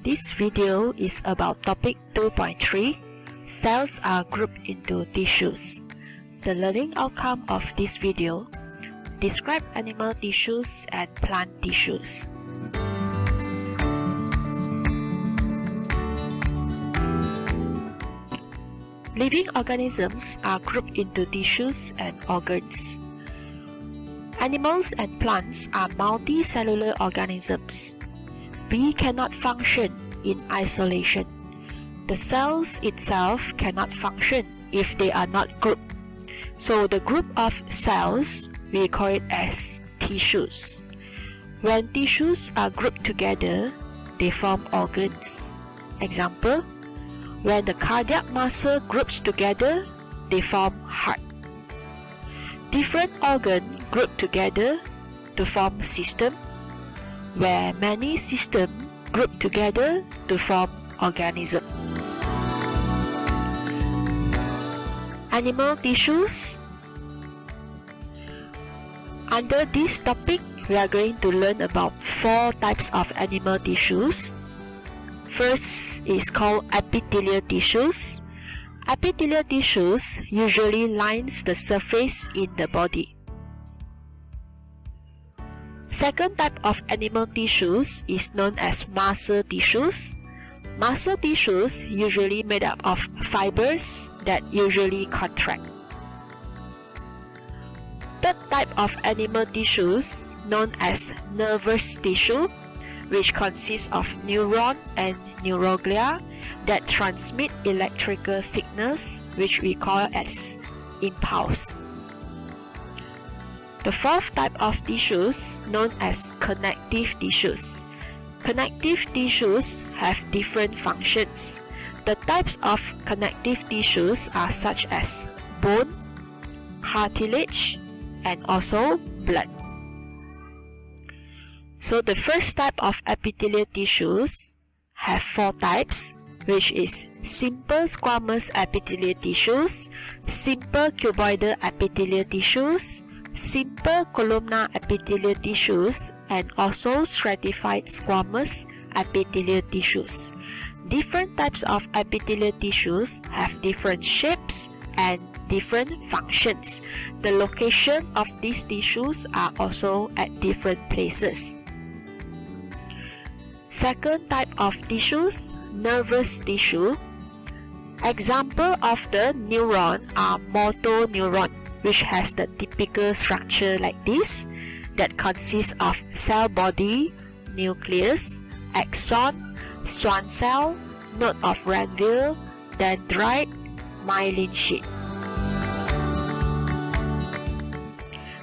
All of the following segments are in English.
This video is about topic 2.3. Cells are grouped into tissues. The learning outcome of this video: describe animal tissues and plant tissues. Living organisms are grouped into tissues and organs. Animals and plants are multicellular organisms. We cannot function in isolation. The cells itself cannot function if they are not grouped. So the group of cells, we call it as tissues. When tissues are grouped together, they form organs. Example, when the cardiac muscle groups together, they form heart. Different organs group together to form system, where many systems group together to form organism. Animal tissues. Under this topic, we are going to learn about 4 types of animal tissues. First is called epithelial tissues. Epithelial tissues usually lines the surface in the body. Second type of animal tissues is known as muscle tissues. Muscle tissues usually made up of fibers that usually contract. Third type of animal tissues known as nervous tissue, which consists of neuron and neuroglia that transmit electrical signals, which we call as impulse. The fourth type of tissues known as connective tissues. Connective tissues have different functions. The types of connective tissues are such as bone, cartilage, and also blood. So the first type of epithelial tissues have 4 types, which is simple squamous epithelial tissues, simple cuboidal epithelial tissues, simple columnar epithelial tissues, and also stratified squamous epithelial tissues. Different types of epithelial tissues have different shapes and different functions. The location of these tissues are also at different places. Second type of tissues, nervous tissue. Example of the neuron are motor neuron, which has the typical structure like this, that consists of cell body, nucleus, axon, Schwann cell, node of Ranvier, dendrite, myelin sheath.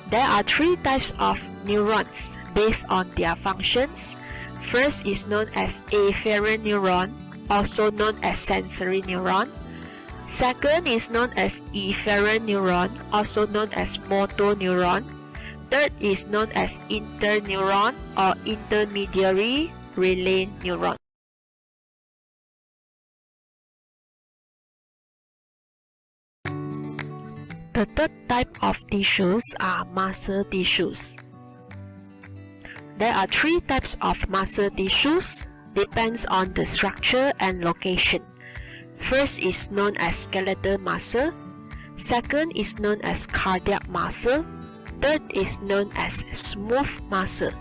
There are 3 types of neurons based on their functions. First is known as afferent neuron, also known as sensory neuron. Second is known as efferent neuron, also known as motor neuron. Third is known as interneuron or intermediary relay neuron. The third type of tissues are muscle tissues. There are 3 types of muscle tissues, depends on the structure and location. First is known as skeletal muscle. Second is known as cardiac muscle. Third is known as smooth muscle.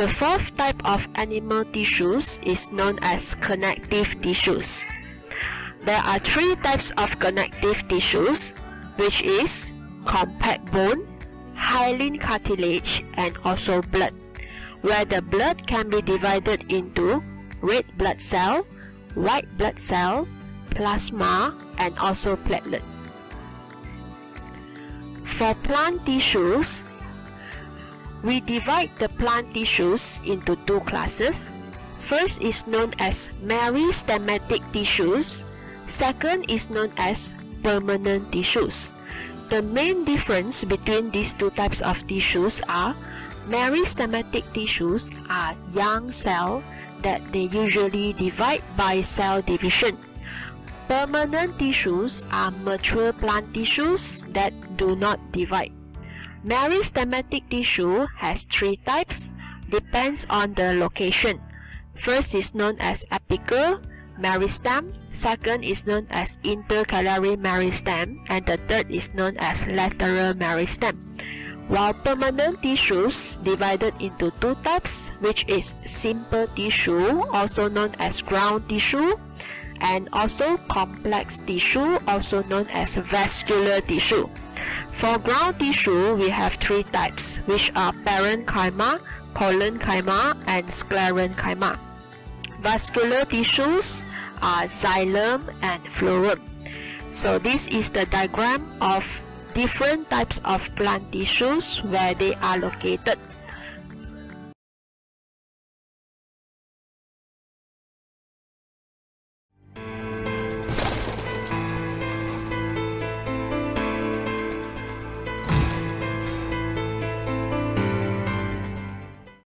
The fourth type of animal tissues is known as connective tissues. There are 3 types of connective tissues, which is compact bone, hyaline cartilage, and also blood, where the blood can be divided into red blood cell, white blood cell, plasma, and also platelet. For plant tissues, we divide the plant tissues into 2 classes. First is known as meristematic tissues. Second is known as permanent tissues. The main difference between these 2 types of tissues are meristematic tissues are young cells that they usually divide by cell division. Permanent tissues are mature plant tissues that do not divide. Meristematic tissue has 3 types, depends on the location. First is known as apical meristem, second is known as intercalary meristem, and the third is known as lateral meristem. While permanent tissues divided into two types, which is simple tissue, also known as ground tissue, and also complex tissue, also known as vascular tissue. For ground tissue, we have three types, which are parenchyma, collenchyma, and sclerenchyma. Vascular tissues are xylem and phloem. So this is the diagram of different types of plant tissues where they are located.